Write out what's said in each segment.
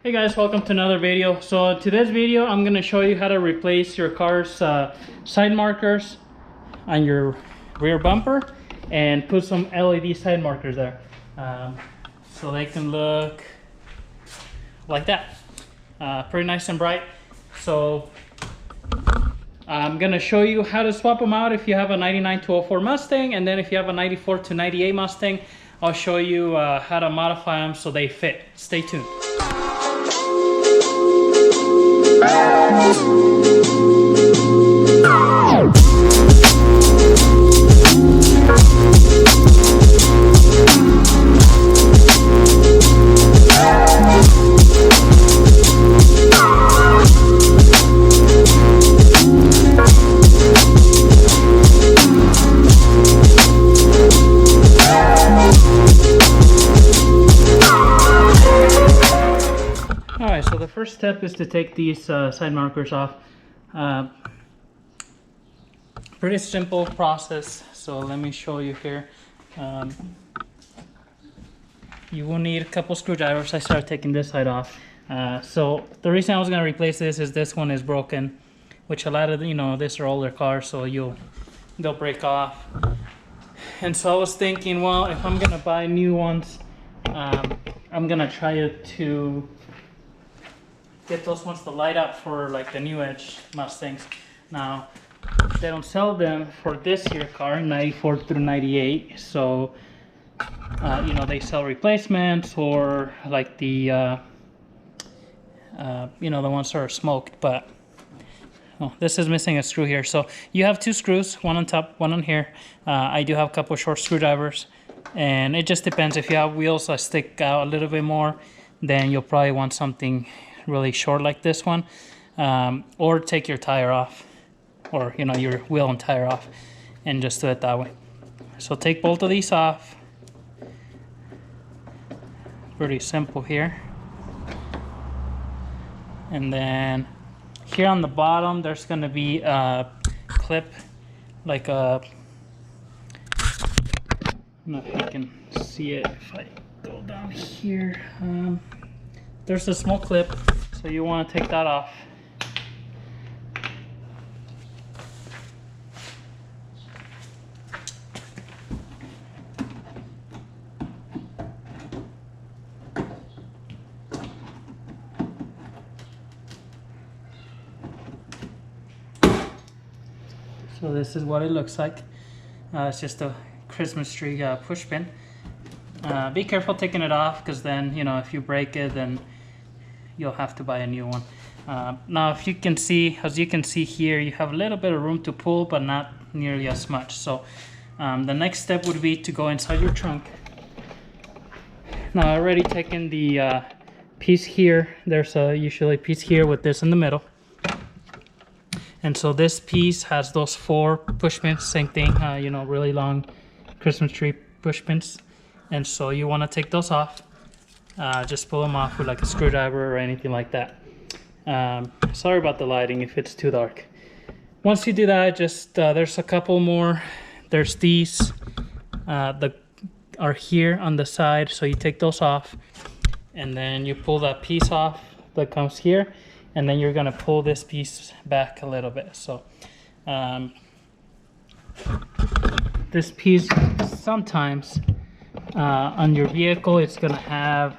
Hey guys, welcome to another video. So today's video I'm going to show you how to replace your car's side markers on your rear bumper and put some LED side markers there, so they can look like that, pretty nice and bright. So I'm going to show you how to swap them out if you have a 99 to 04 Mustang, and then if you have a 94 to 98 Mustang, I'll show you how to modify them so they fit. Stay tuned. Alright, so the first step is to take these side markers off. Pretty simple process, so let me show you here. You will need a couple screwdrivers. I started taking this side off. So the reason I was going to replace this is this one is broken, which a lot of, these are older cars, so they'll break off. And so I was thinking, well, if I'm going to buy new ones, I'm going to try to get those ones to light up for like the new Edge Mustangs. Now, they don't sell them for this year car, 94 through 98, so they sell replacements or like the the ones that are smoked. But this is missing a screw here, so you have two screws, one on top, one on here. I do have a couple short screwdrivers, and it just depends. If you have wheels that stick out a little bit more, then you'll probably want something really short like this one, or take your tire off, or your wheel and tire off, and just do it that way. So take both of these off. Pretty simple here. And then here on the bottom there's going to be a clip, like a, I don't know if you can see it if I go down here. There's a small clip, so you want to take that off. So this is what it looks like. It's just a Christmas tree push pin. Be careful taking it off, because then if you break it, then you'll have to buy a new one. Now, if you can see, as you can see here, you have a little bit of room to pull, but not nearly as much. So the next step would be to go inside your trunk. Now, I already taken the piece here. There's usually a piece here with this in the middle. And so this piece has those 4 push pins, same thing, really long Christmas tree push pins. And so you want to take those off. Just pull them off with like a screwdriver or anything like that. Sorry about the lighting if it's too dark. Once you do that, just there's a couple more. There's these that are here on the side, so you take those off, and then you pull that piece off that comes here, and then you're gonna pull this piece back a little bit. So this piece, sometimes on your vehicle, it's gonna have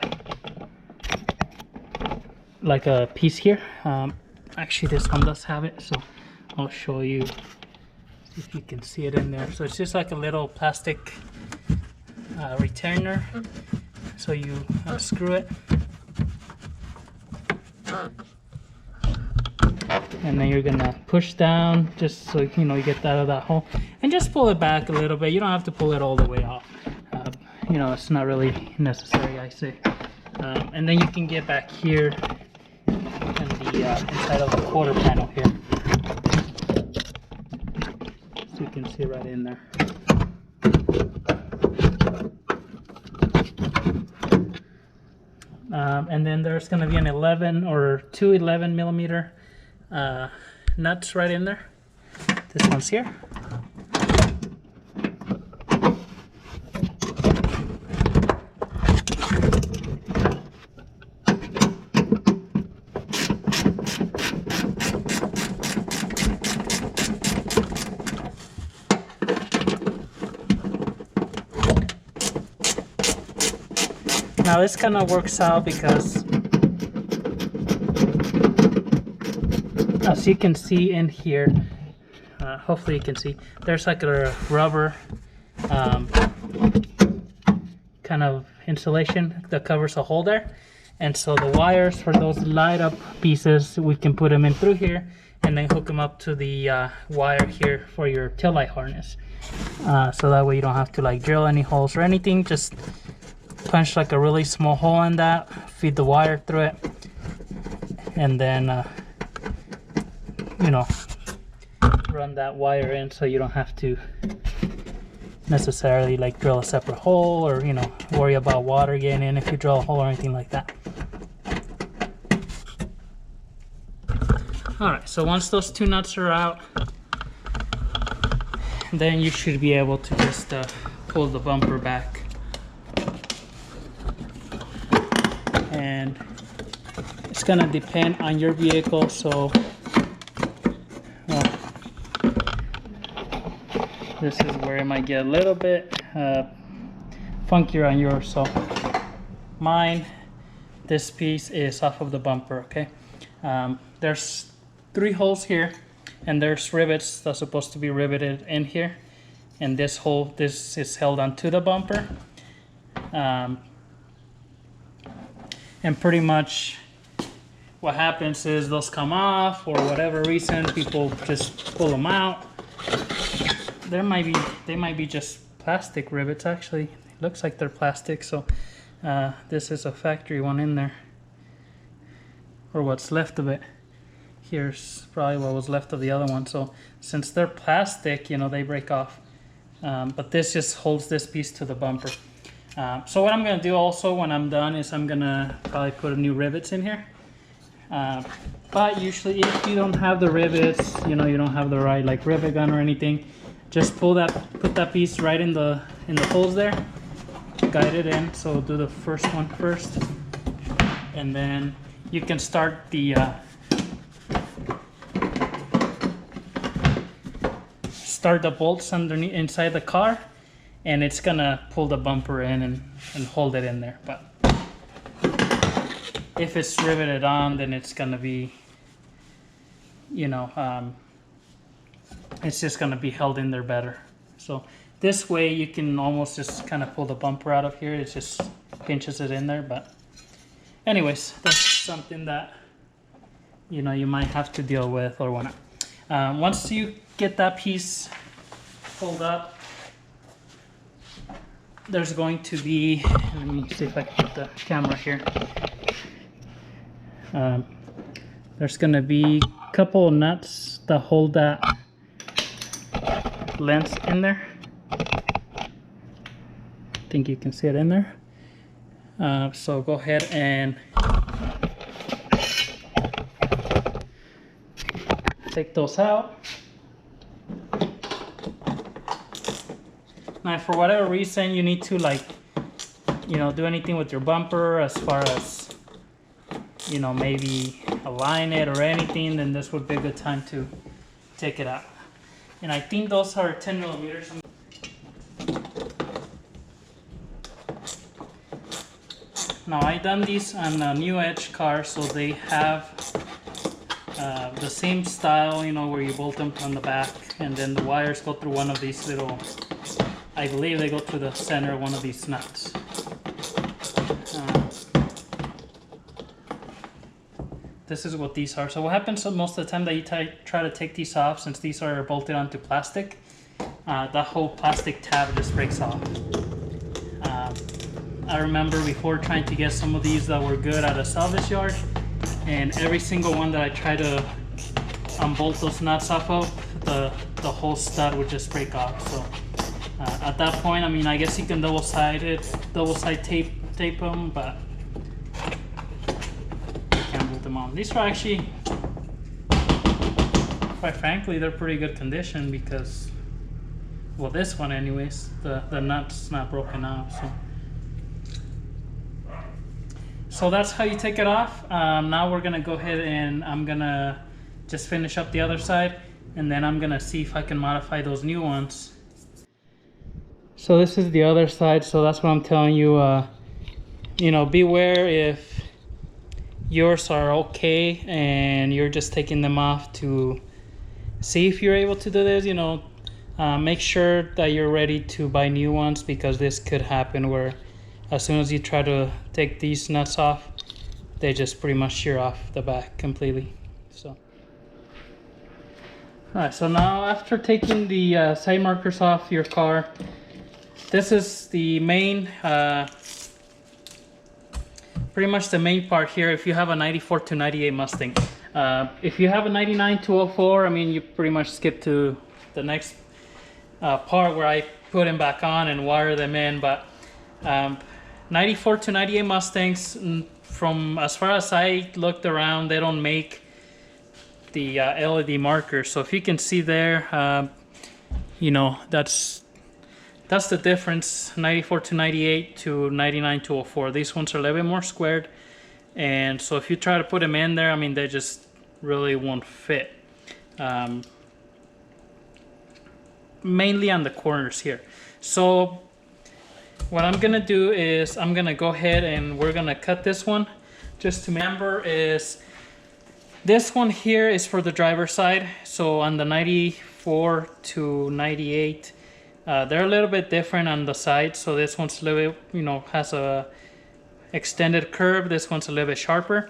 like a piece here. Actually, this one does have it, so I'll show you if you can see it in there. So it's just like a little plastic retainer. So you screw it, and then you're gonna push down just so you get that out of that hole, and just pull it back a little bit. You don't have to pull it all the way off. It's not really necessary, I say. And then you can get back here in the inside of the quarter panel here, so you can see right in there. And then there's going to be an 11 or 2 11 millimeter nuts right in there. This one's here. Now this kind of works out because as you can see in here, hopefully you can see, there's like a rubber kind of insulation that covers a hole there. And so the wires for those light up pieces, we can put them in through here and then hook them up to the wire here for your taillight harness. So that way you don't have to like drill any holes or anything. Just punch like a really small hole in that, feed the wire through it, and then you know, run that wire in so you don't have to necessarily like drill a separate hole, or you know, worry about water getting in if you drill a hole or anything like that. Alright, so once those two nuts are out, then you should be able to just pull the bumper back. And it's gonna depend on your vehicle, so this is where it might get a little bit funkier on yours. So mine, this piece is off of the bumper, okay? There's 3 holes here, and there's rivets that's supposed to be riveted in here, and this hole, this is held onto the bumper. And pretty much what happens is those come off, or whatever reason people just pull them out. They might be just plastic rivets. Actually, it looks like they're plastic. So this is a factory one in there, or what's left of it. Here's probably what was left of the other one. So since they're plastic, you know, they break off. But this just holds this piece to the bumper. So what I'm gonna do also when I'm done is I'm gonna probably put new rivets in here. But usually if you don't have the rivets, you know, you don't have the right like rivet gun or anything, just put that piece right in the holes there, guide it in. So do the first one first, and then you can start the bolts underneath inside the car, and it's gonna pull the bumper in and hold it in there. But if it's riveted on, then it's gonna be, you know, it's just gonna be held in there better. So this way you can almost just kind of pull the bumper out of here. It just pinches it in there. But anyways, that's something that, you know, you might have to deal with or whatnot. Once you get that piece pulled up, there's going to be, let me see if I can put the camera here. There's going to be a couple of nuts that hold that lens in there. I think you can see it in there. So go ahead and take those out. Now, for whatever reason you need to, like, you know, do anything with your bumper as far as, you know, maybe align it or anything, then this would be a good time to take it out. And I think those are 10 millimeters. Now, I done these on a new Edge car, so they have the same style, you know, where you bolt them on the back, and then the wires go through one of these little, I believe they go through the center of one of these nuts. This is what these are. So what happens most of the time that you try to take these off, since these are bolted onto plastic, that whole plastic tab just breaks off. I remember before trying to get some of these that were good at a salvage yard, and every single one that I tried to unbolt those nuts off of, the whole stud would just break off. So at that point, I mean, I guess you can double side tape them, but you can't bolt them on. These are actually, quite frankly, they're pretty good condition because, well, this one anyways, the nut's not broken off. So that's how you take it off. Now we're gonna go ahead and I'm gonna just finish up the other side, and then I'm gonna see if I can modify those new ones. So this is the other side, so that's what I'm telling you. you know, beware if yours are okay and you're just taking them off to see if you're able to do this. You know, make sure that you're ready to buy new ones, because this could happen where as soon as you try to take these nuts off, they just pretty much shear off the back completely. So alright, so now after taking the side markers off your car, this is the main pretty much the main part here if you have a 94 to 98 Mustang. If you have a 99 204, I mean, you pretty much skip to the next part where I put them back on and wire them in. But 94 to 98 Mustangs, from as far as I looked around, they don't make the LED markers. So if you can see there, you know, that's the difference, 94 to 98 to 99 to 04. These ones are a little bit more squared, and so if you try to put them in there, I mean, they just really won't fit. Mainly on the corners here. So what I'm gonna do is I'm gonna go ahead and we're gonna cut this one. Just to remember, is this one here is for the driver's side. So on the 94 to 98, they're a little bit different on the side. So this one's a little bit, you know, has a extended curve. This one's a little bit sharper.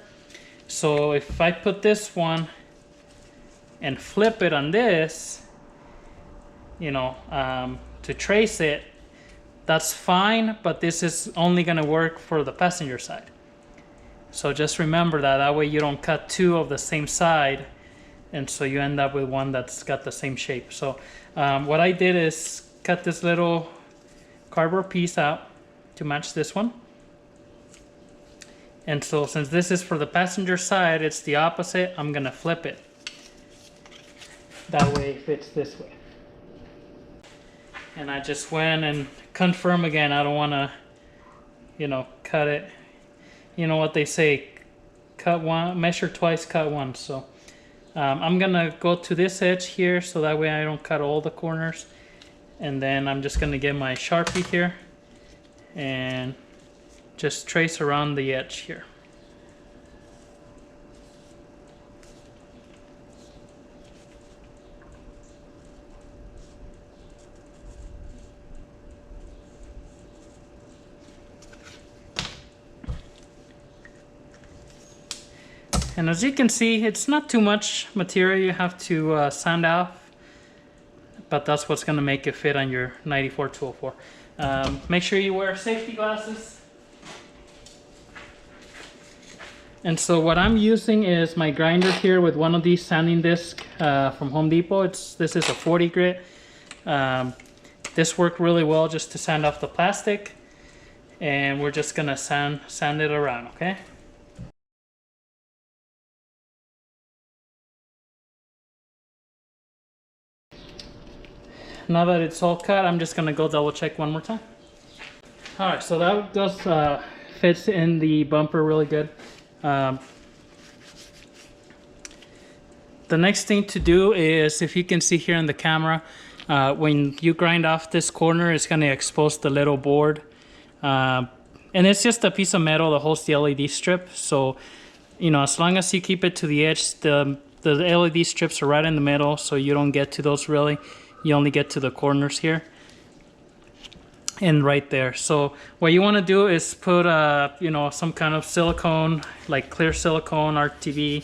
So if I put this one and flip it on this, you know, to trace it, that's fine, but this is only gonna work for the passenger side. So just remember that, that way you don't cut two of the same side, and so you end up with one that's got the same shape. So what I did is cut this little cardboard piece out to match this one. And so since this is for the passenger side, it's the opposite. I'm gonna flip it. That way it fits this way. And I just went and confirm again. I don't wanna, you know, cut it. You know what they say, cut one, measure twice, cut once. So I'm gonna go to this edge here, so that way I don't cut all the corners. And then I'm just gonna get my Sharpie here and just trace around the edge here. And as you can see, it's not too much material you have to sand off, but that's what's going to make it fit on your 94 204. Make sure you wear safety glasses. And so what I'm using is my grinder here with one of these sanding discs from Home Depot. This is a 40 grit. This worked really well just to sand off the plastic, and we're just going to sand it around, okay? Now that it's all cut, I'm just gonna go double check one more time. All right, so that does fits in the bumper really good. The next thing to do is, if you can see here in the camera, when you grind off this corner, it's gonna expose the little board. And it's just a piece of metal that holds the LED strip. So, you know, as long as you keep it to the edge, the LED strips are right in the middle, so you don't get to those really. You only get to the corners here and right there. So what you want to do is put you know, some kind of silicone, like clear silicone, RTV,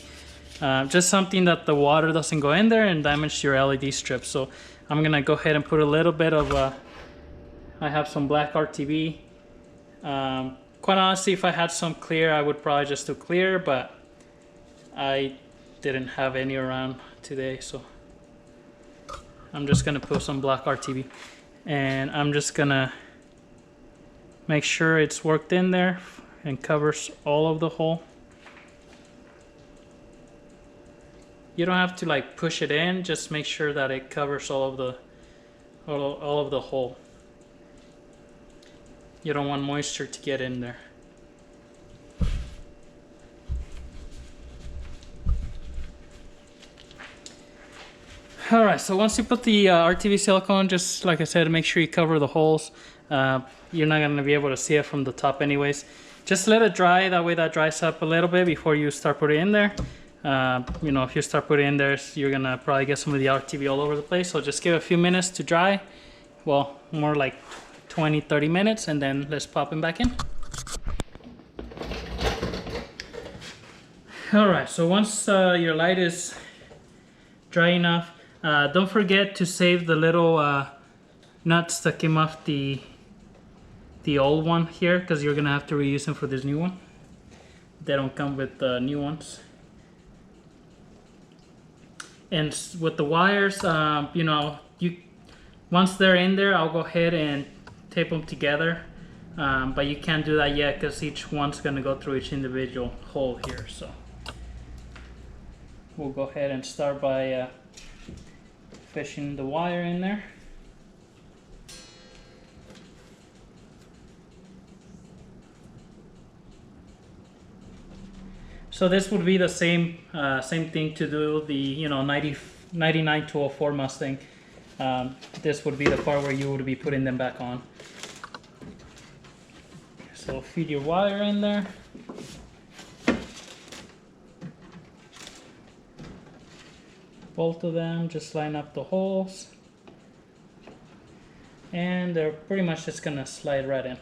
just something that the water doesn't go in there and damage your LED strips. So I'm gonna go ahead and put a little bit of I have some black RTV. Quite honestly, if I had some clear, I would probably just do clear, but I didn't have any around today, so I'm just gonna put some black RTV, and I'm just gonna make sure it's worked in there and covers all of the hole. You don't have to like push it in, just make sure that it covers all of the hole. You don't want moisture to get in there. Alright, so once you put the RTV silicone, just like I said, make sure you cover the holes. You're not going to be able to see it from the top anyways. just let it dry. That way that dries up a little bit before you start putting it in there. You know, if you start putting it in there, you're gonna probably get some of the RTV all over the place. So just give it a few minutes to dry. Well, more like 20-30 minutes, and then let's pop them back in. Alright, so once your light is dry enough, don't forget to save the little nuts that came off the old one here, because you're gonna have to reuse them for this new one. They don't come with new ones. And with the wires, you know, once they're in there, I'll go ahead and tape them together. But you can't do that yet because each one's gonna go through each individual hole here. So we'll go ahead and start by fishing the wire in there. So this would be the same thing to do the, you know, 99 to 04 Mustang. This would be the part where you would be putting them back on. So feed your wire in there. Both of them, just line up the holes. And they're pretty much just gonna slide right in.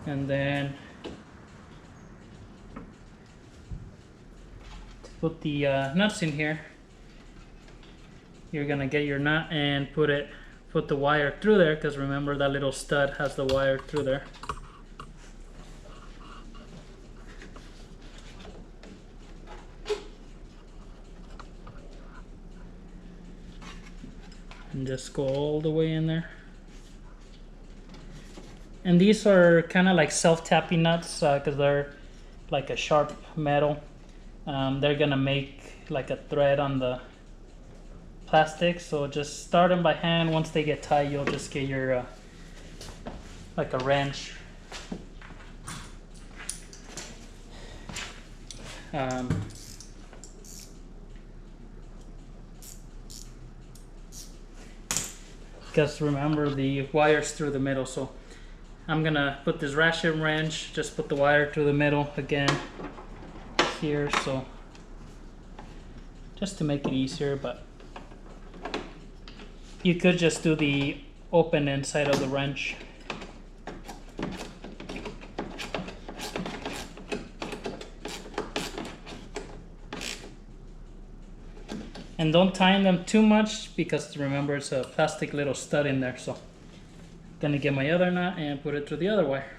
And then to put the nuts in here, you're gonna get your nut and put the wire through there, because remember that little stud has the wire through there. And just go all the way in there. And these are kind of like self-tapping nuts because they're like a sharp metal. They're gonna make like a thread on the plastic, so just start them by hand. Once they get tight, you'll just get your like a wrench. Because remember, the wire's through the middle, so I'm gonna put this ratchet wrench, just put the wire through the middle again here, so just to make it easier. But you could just do the open inside of the wrench. And don't tighten them too much, because remember, it's a plastic little stud in there. So I'm gonna get my other nut and put it through the other wire.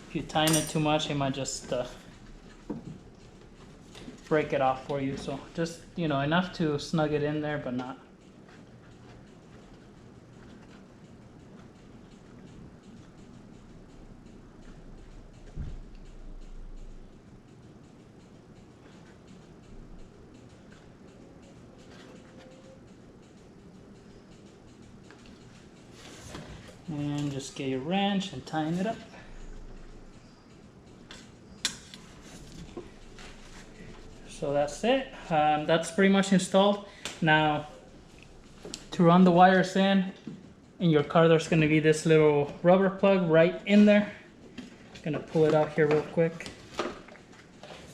If you tighten it too much, it might just break it off for you. So just, you know, enough to snug it in there, but not. And just get your wrench and tighten it up. So that's it. That's pretty much installed. Now, to run the wires in your car, there's going to be this little rubber plug right in there. I'm going to pull it out here real quick.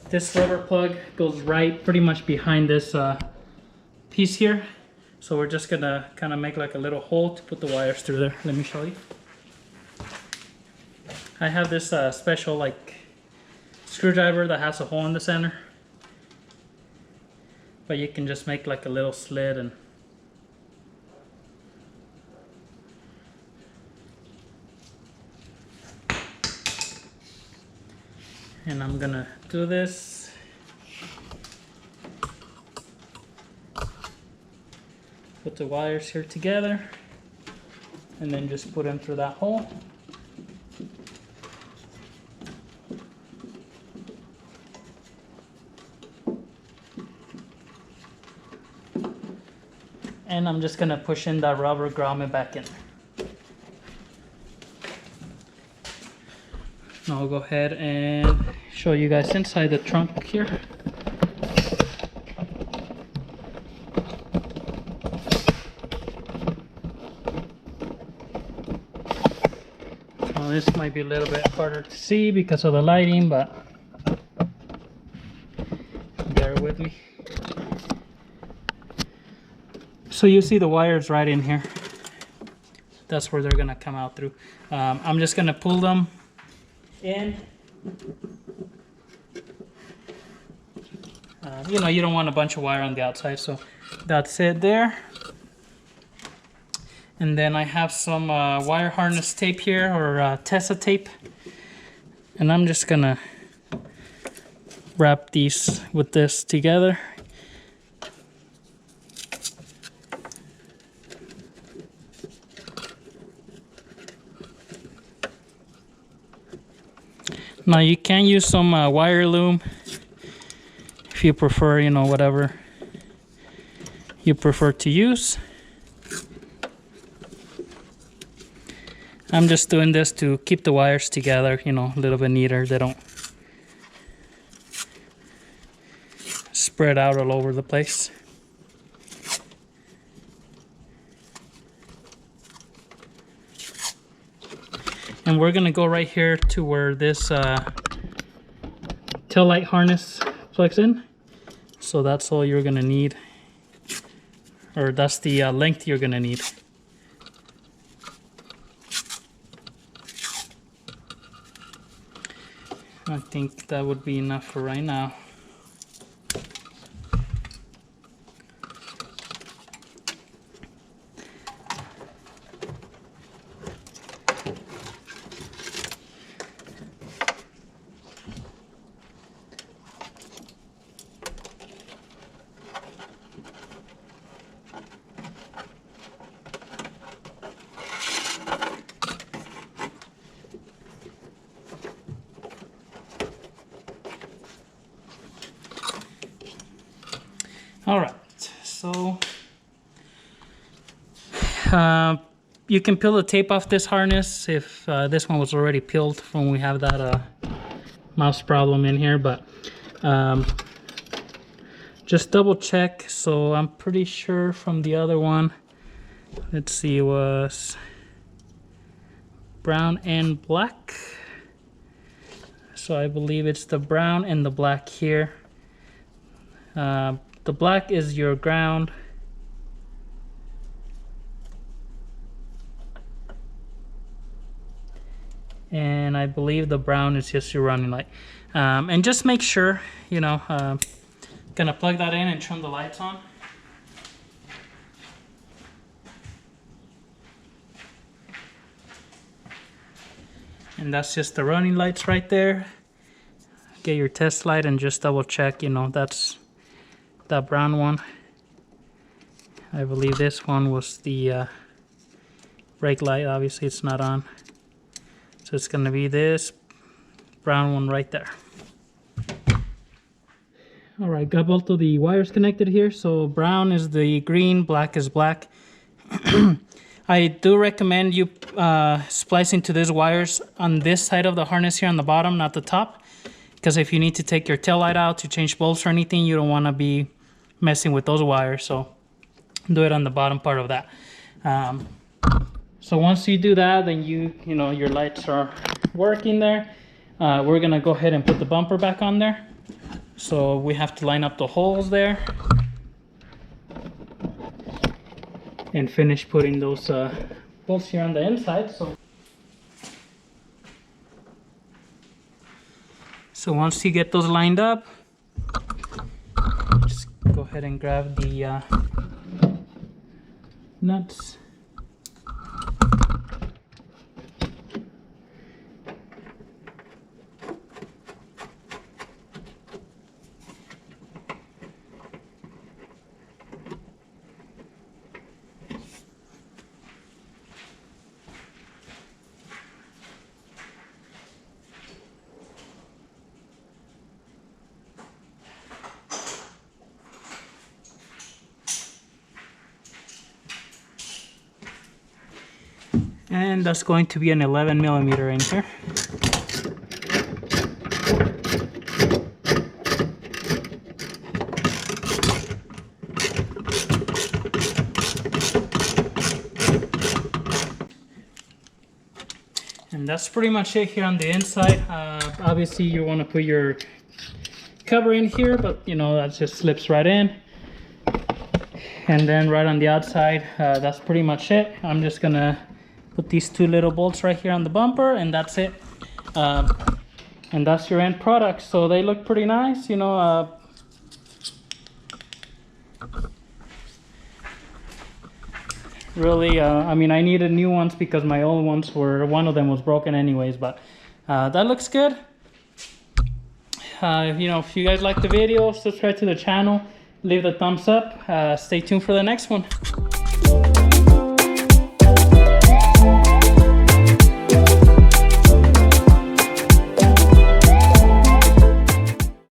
This rubber plug goes right pretty much behind this piece here. So we're just gonna kind of make like a little hole to put the wires through there. Let me show you. I have this special like screwdriver that has a hole in the center, but you can just make like a little slit and I'm gonna do this. Put the wires here together and then just put them through that hole. And I'm just gonna push in that rubber grommet back in. Now I'll go ahead and show you guys inside the trunk here. this might be a little bit harder to see because of the lighting, but bear with me. So you see the wires right in here. That's where they're gonna come out through. I'm just gonna pull them in. You know, you don't want a bunch of wire on the outside, so that's it there. And then I have some wire harness tape here, or Tessa tape. And I'm just gonna wrap these with this together. Now you can use some wire loom if you prefer, you know, whatever you prefer to use. I'm just doing this to keep the wires together, you know, a little bit neater. They don't spread out all over the place. And we're gonna go right here to where this tail light harness plugs in. So that's all you're gonna need, or that's the length you're gonna need. I think that would be enough for right now. All right, so you can peel the tape off this harness if this one was already peeled when we have that mouse problem in here, but just double check. So I'm pretty sure from the other one, let's see, it was brown and black. So I believe it's the brown and the black here. The black is your ground. And I believe the brown is just your running light. And just make sure, you know, gonna plug that in and turn the lights on. And that's just the running lights right there. Get your test light and just double check, you know, that's that brown one. I believe this one was the brake light. Obviously it's not on, so it's gonna be this brown one right there. All right, got both of the wires connected here. So brown is the green, black is black. I do recommend you splicing to these wires on this side of the harness here on the bottom, not the top, because if you need to take your tail light out to change bulbs or anything, you don't want to be messing with those wires. So do it on the bottom part of that. So once you do that, then you know your lights are working there. We're gonna go ahead and put the bumper back on there. So we have to line up the holes there and finish putting those bolts here on the inside. So once you get those lined up, just go ahead and grab the nuts. And that's going to be an 11mm in here. And And that's pretty much it here on the inside. Obviously you want to put your cover in here, but you know, that just slips right in. And then right on the outside, that's pretty much it. I'm just gonna put these two little bolts right here on the bumper, and that's it. And that's your end product. So they look pretty nice, you know. Really, I mean, I needed new ones because my old ones were, one of them was broken anyways, but that looks good. You know, if you guys like the video, subscribe to the channel, leave the thumbs up, stay tuned for the next one.